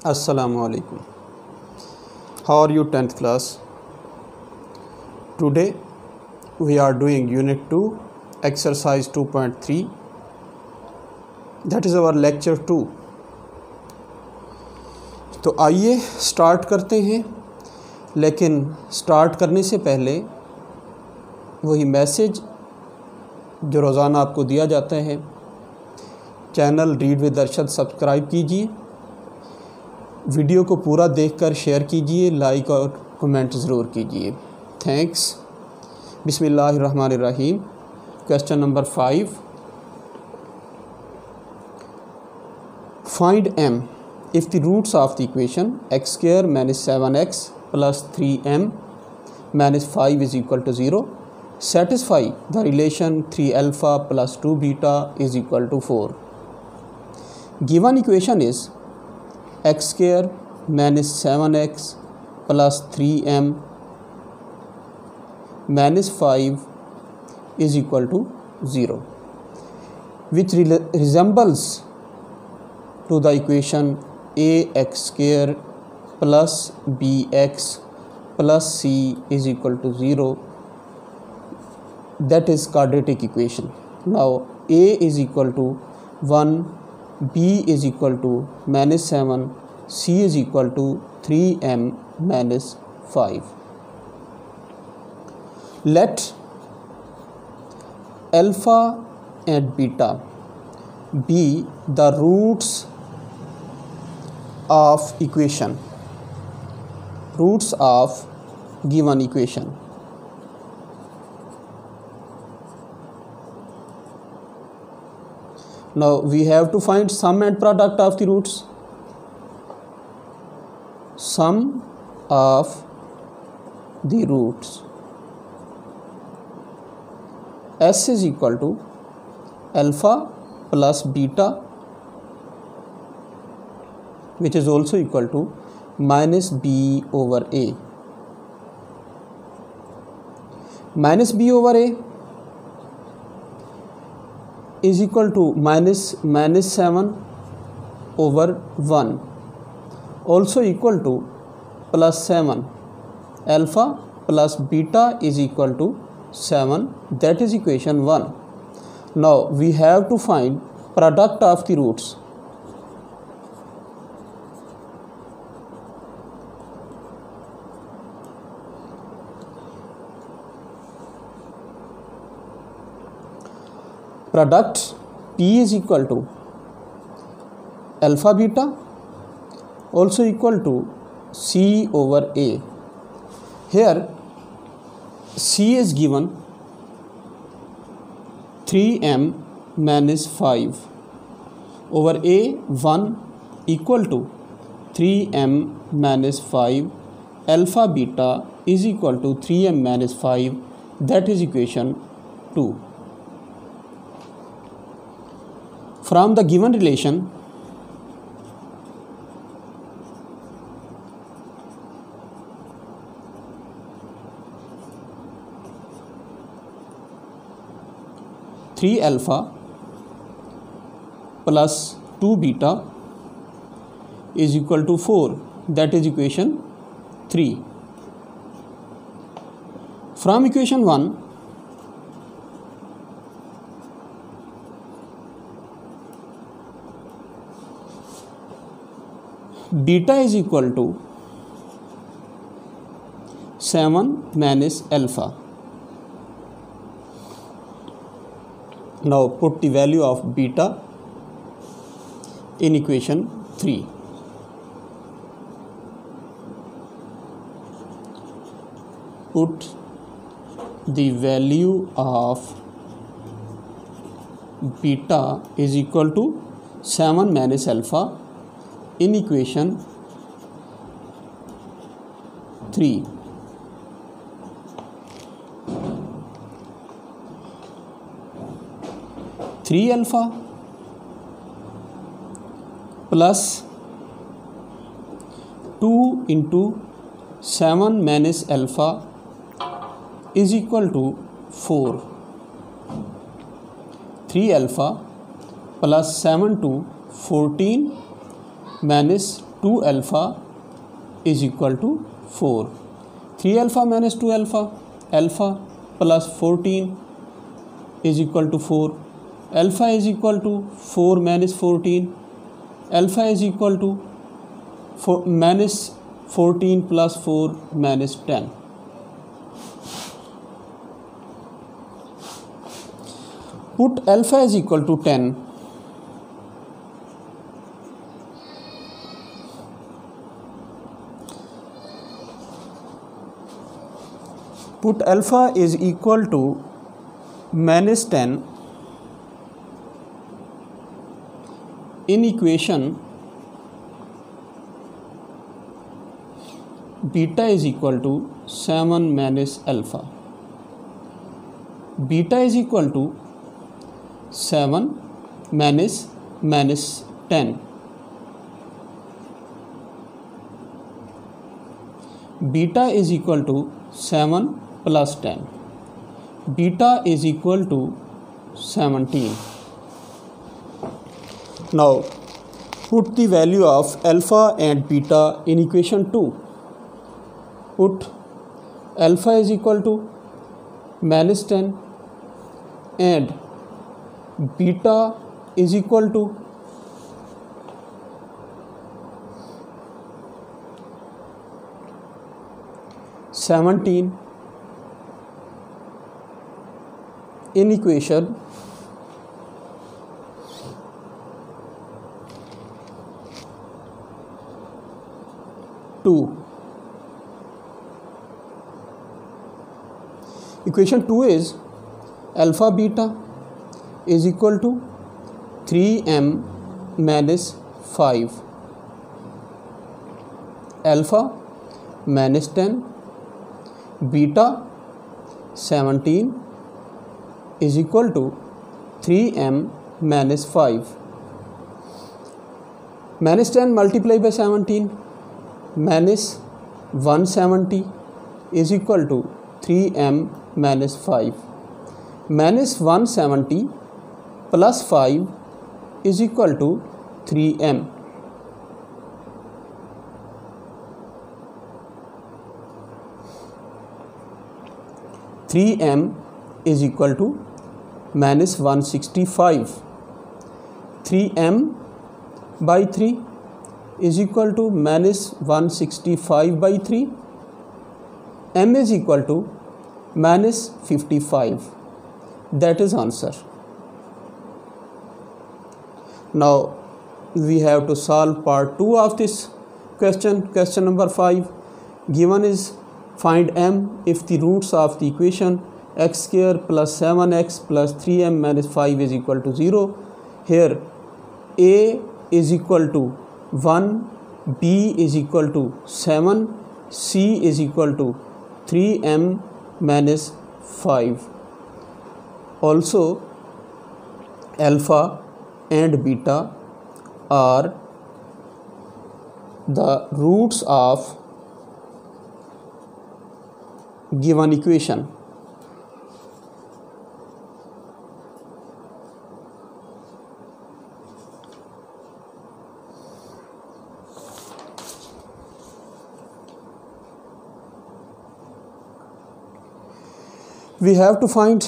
Assalamualaikum. How are you 10th class? Today we are doing unit 2 exercise 2.3, that is our lecture 2. तो आइए start करते हैं, लेकिन start करने से पहले वही मैसेज जो रोज़ाना आपको दिया जाता है, channel read with Arshad subscribe कीजिए, वीडियो को पूरा देखकर शेयर कीजिए, लाइक और कमेंट ज़रूर कीजिए। थैंक्स। बिस्मिल्लाहिर्रहमानिर्रहीम। Question number 5, find m if the roots of the equation x square minus 7x plus 3m minus 5 is equal to 0 satisfy the relation 3 alpha plus 2 beta is equal to 4. Given equation is x square minus 7x plus 3m minus 5 is equal to 0, which resembles to the equation ax square plus bx plus c is equal to 0, that is quadratic equation. Now a is equal to 1, b is equal to minus 7, c is equal to 3m minus 5. Let alpha and beta be the roots of equation, roots of given equation. Now we have to find sum and product of the roots. Sum of the roots. S is equal to alpha plus beta, which is also equal to minus b over a. Minus b over a is equal to minus 7 over 1, also equal to plus 7. Alpha plus beta is equal to 7, that is equation 1. Now we have to find product of the roots. Product P is equal to alpha beta, also equal to C over A. Here C is given 3m minus 5 over A 1 equal to 3m minus 5, alpha beta is equal to 3m minus 5, that is equation 2. From the given relation, three alpha plus 2 beta is equal to 4, that is equation 3. From equation 1, beta is equal to 7 minus alpha. Now put the value of beta in equation 3. Put the value of beta is equal to 7 minus alpha in equation 3. Three alpha plus 2 into 7 minus alpha is equal to 4. 3 alpha plus 7 to 14 minus 2 alpha is equal to 4. 3 alpha minus 2 alpha, alpha plus 14 is equal to 4. Alpha is equal to 4 minus 14. Alpha is equal to minus 14 plus 4 minus 10. Put alpha is equal to 10. Put alpha is equal to minus 10 in equation beta is equal to 7 minus alpha. Beta is equal to 7 minus 10. Beta is equal to 7 plus 10. Beta is equal to 17. Now put the value of alpha and beta in equation 2. Put alpha is equal to minus 10 and beta is equal to 17 in equation 2. Equation 2 is alpha beta is equal to 3m minus 5. Alpha minus 10, beta 17 is equal to 3m minus 5. Minus 10 multiplied by 17 minus 170 is equal to 3m minus 5. Minus 170 plus 5 is equal to 3m. m is equal to minus 165. 3m by 3 is equal to minus 165 by 3. M is equal to minus 55. That is answer. Now we have to solve part 2 of this question. Question number 5. Given is find m if the roots of the equation x square plus 7x plus 3m minus 5 is equal to 0. Here a is equal to 1, b is equal to 7, c is equal to 3m minus 5. Also alpha and beta are the roots of given equation. We have to find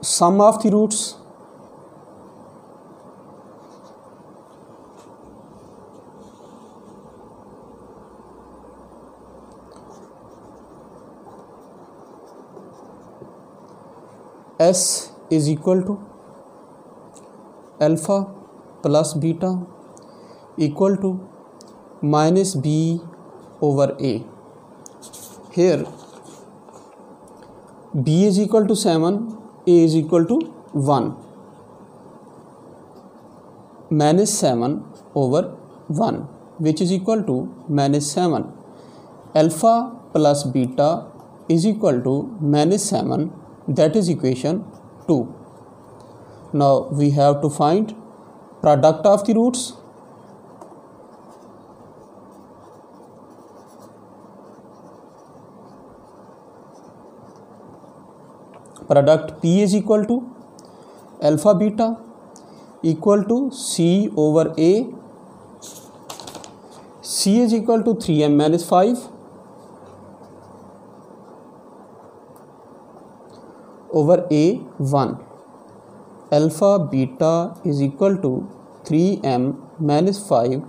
sum of the roots. S is equal to alpha plus beta equal to minus b over a. Here b is equal to 7, a is equal to 1. Minus 7 over 1 which is equal to minus 7. Alpha plus beta is equal to minus 7. That is equation 2. Now we have to find product of the roots. Product P is equal to alpha beta equal to C over A. C C is equal to 3m minus 5 over A1. Alpha beta is equal to 3m minus 5,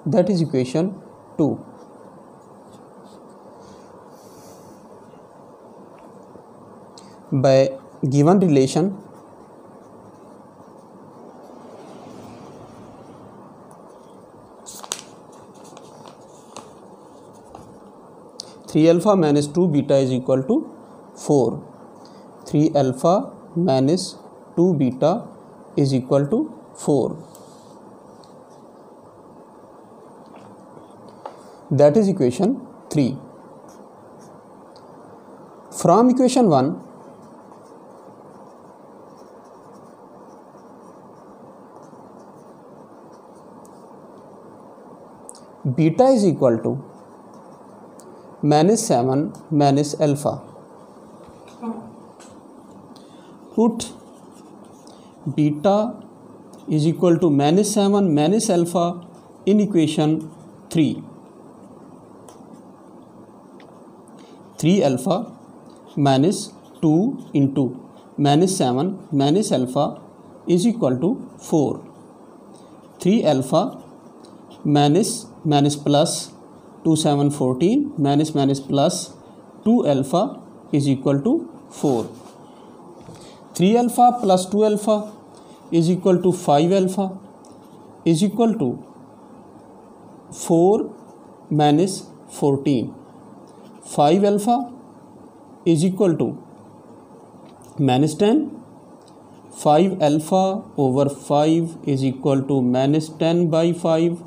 that is equation 2. By given relation, three alpha minus 2 beta is equal to 4. 3 alpha minus 2 beta is equal to 4. That is equation 3. From equation 1, beta is equal to minus 7 minus alpha. Put beta is equal to minus 7 minus alpha in equation 3. 3 alpha minus 2 into minus 7 minus alpha is equal to 4. 3 alpha minus plus 2 7 14 minus plus 2 alpha is equal to 4. 3 alpha plus 2 alpha is equal to 5 alpha is equal to 4 minus 14. 5 alpha is equal to minus 10. 5 alpha over 5 is equal to minus 10 by 5.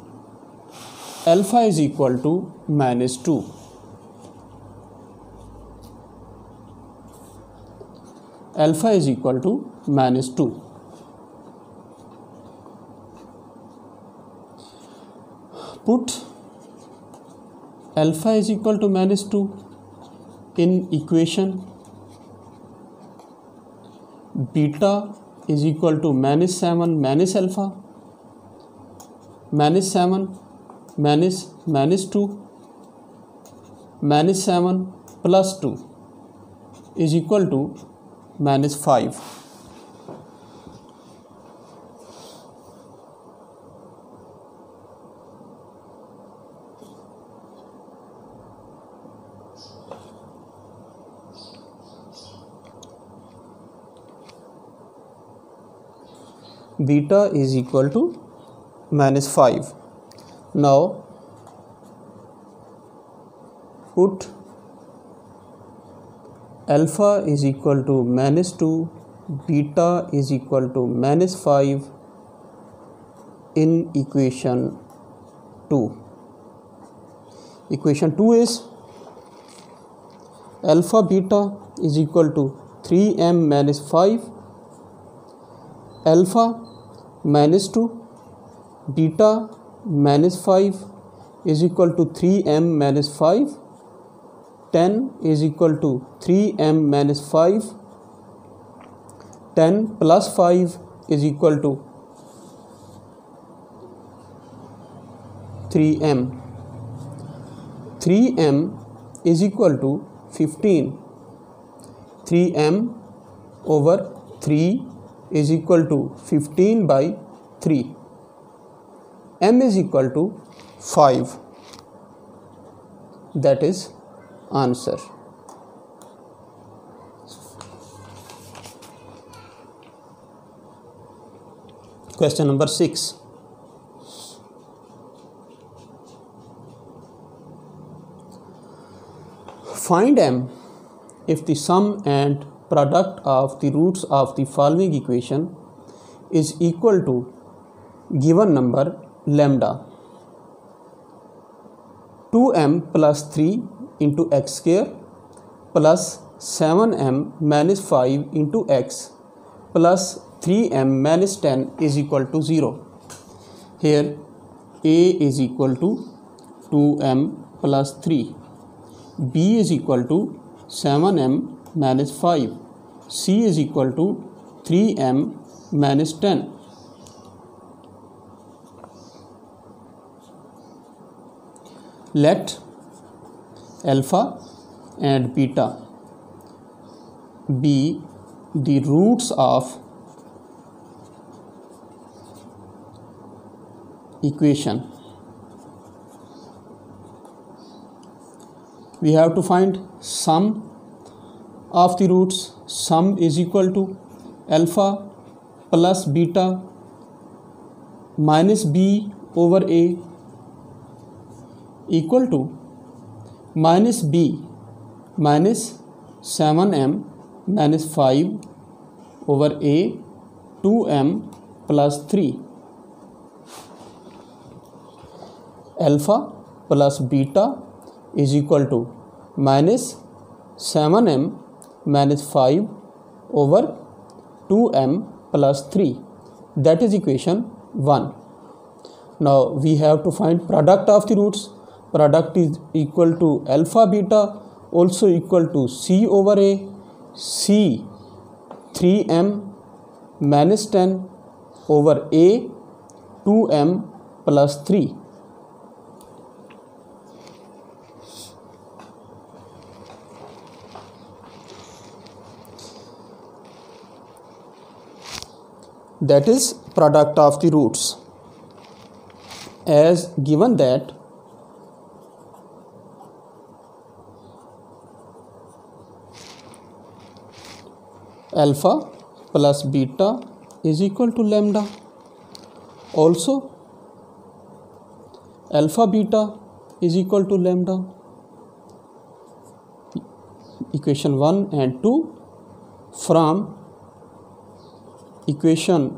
Alpha is equal to minus 2. Alpha is equal to minus 2. Put alpha is equal to minus 2 in equation. Beta is equal to minus 7 minus alpha. Minus 7 minus 2 minus 7 plus 2 is equal to minus 5. Beta is equal to minus 5. Now put alpha is equal to minus 2, beta is equal to minus 5 in equation 2. Equation 2 is alpha beta is equal to 3m minus 5, alpha minus 2, beta minus 5 is equal to 3m minus 5. 10 is equal to 3m minus 5. 10 plus 5 is equal to 3m. 3m is equal to 15. 3m over 3 is equal to 15 by 3. M is equal to 5. That is answer. Question number 6. Find m if the sum and product of the roots of the following equation is equal to given number lambda. 2m plus 3 into x square plus 7m minus 5 into x plus 3m minus 10 is equal to 0. Here a is equal to 2m plus 3, b is equal to 7m minus 5, c is equal to 3m minus 10. let alpha and beta be the roots of equation. We have to find sum of the roots. Sum is equal to alpha plus beta minus b over a equal to minus b minus 7m minus 5 over a 2m plus 3. Alpha plus beta is equal to minus 7m minus 5 over 2m plus 3. That is equation 1. Now we have to find product of the roots. Product is equal to alpha beta also equal to c over a, c 3m minus 10 over a 2m plus 3. That is product of the roots. As given that alpha plus beta is equal to lambda. Also alpha beta is equal to lambda. Equation 1 and 2 from equation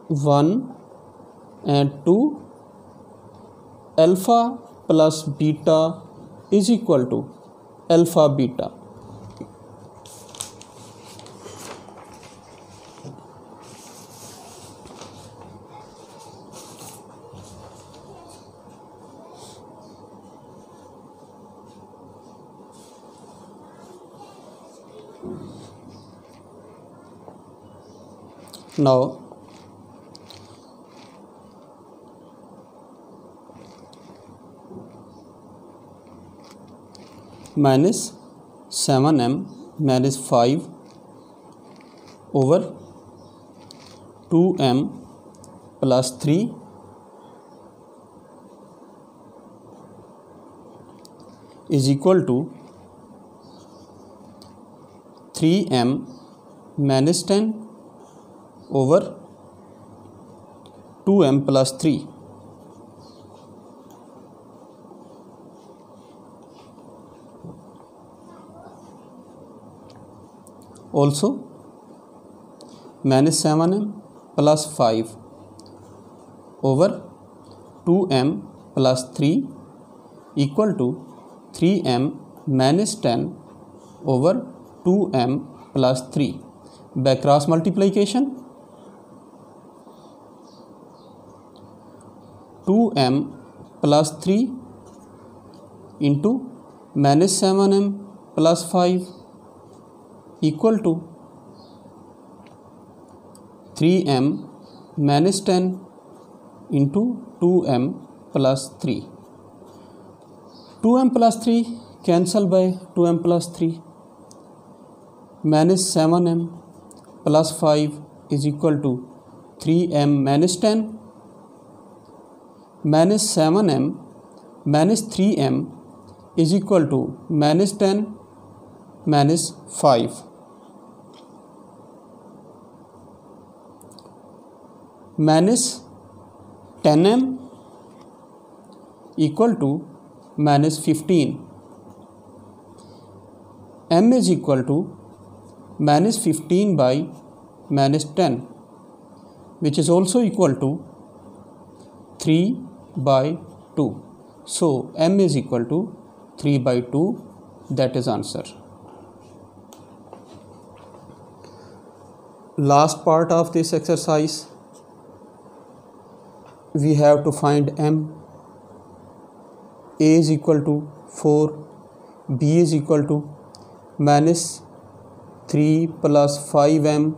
1 and 2 alpha plus beta is equal to alpha beta. Now minus 7m minus 5 over 2m plus 3 is equal to 3m minus 10 over 2m plus 3. Also minus 7m plus 5 over 2m plus 3 equal to 3m minus 10 over 2m plus 3. By cross multiplication 2m plus 3 into minus 7m plus 5 equal to 3m minus 10 into 2m plus 3. 2m plus 3 cancel by 2m plus 3. Minus 7m plus 5 is equal to 3m minus 10 minus 7m minus 3m is equal to minus 10 minus 5. Minus 10m equal to minus 15. M is equal to minus 15 by minus 10, which is also equal to 3 by 2. So m is equal to 3 by 2. That is answer. Last part of this exercise, we have to find m. A is equal to 4, b is equal to minus 3 plus 5m,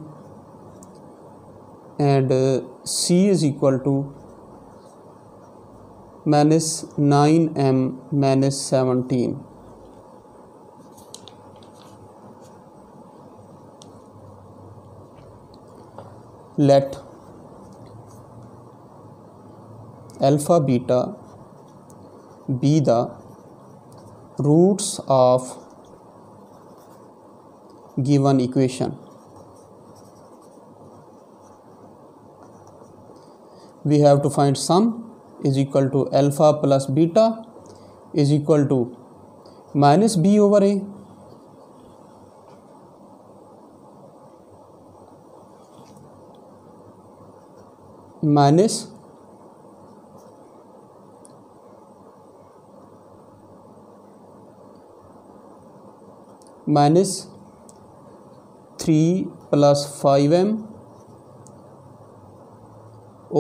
and c is equal to minus 9m minus 17. Let alpha beta be the roots of given equation. We have to find sum is equal to alpha plus beta is equal to minus b over a minus minus 3 plus 5m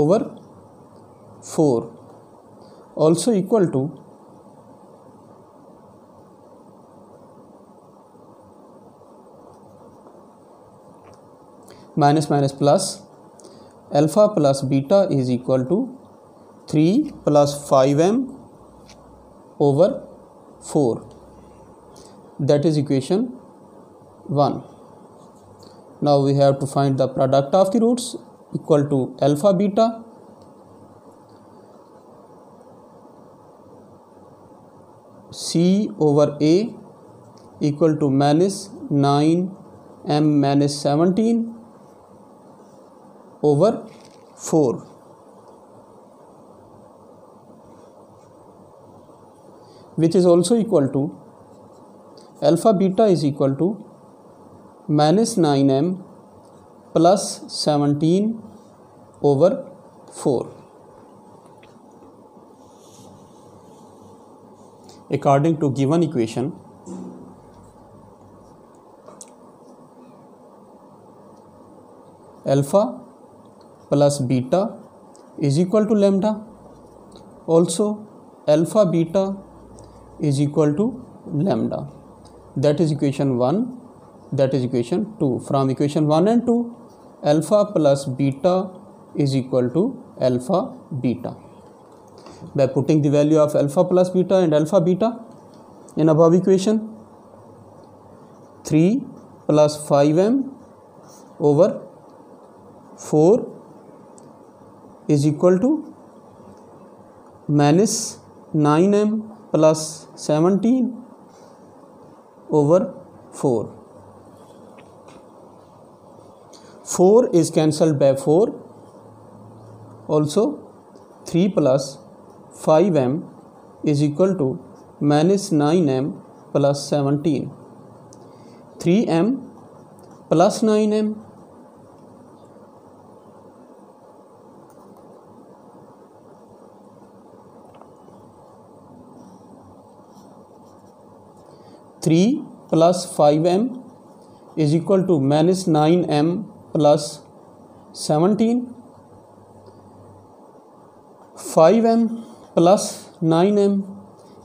over 4 also equal to minus minus plus alpha plus beta is equal to 3 plus 5m over 4. That is equation 1. Now we have to find the product of the roots equal to alpha beta c over a equal to minus 9m minus 17 over 4. Which is also equal to alpha beta is equal to minus 9m plus 17 over 4. According to given equation, alpha plus beta is equal to lambda. Also alpha beta is equal to lambda. That is equation 1. That is equation 2. From equation 1 and 2, alpha plus beta is equal to alpha beta. By putting the value of alpha plus beta and alpha beta in above equation, 3 plus 5m over 4 is equal to minus 9m plus 17 over 4. 4 is cancelled by 4. Also 3 plus 5m is equal to minus 9m plus 17. 3m plus 9m (3 plus 5m is equal to minus 9m plus 17. 5m plus 9m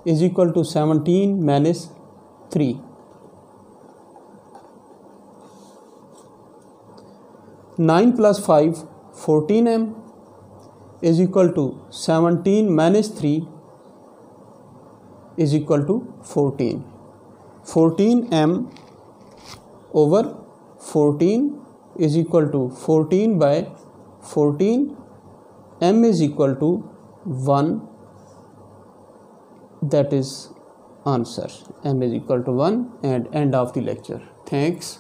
is equal to 17 minus 3. 9 plus 5, 14m is equal to 17 minus 3 is equal to 14. 14m over 14 is equal to 14 by 14. M is equal to 1. That is answer. M is equal to 1 and end of the lecture. Thanks.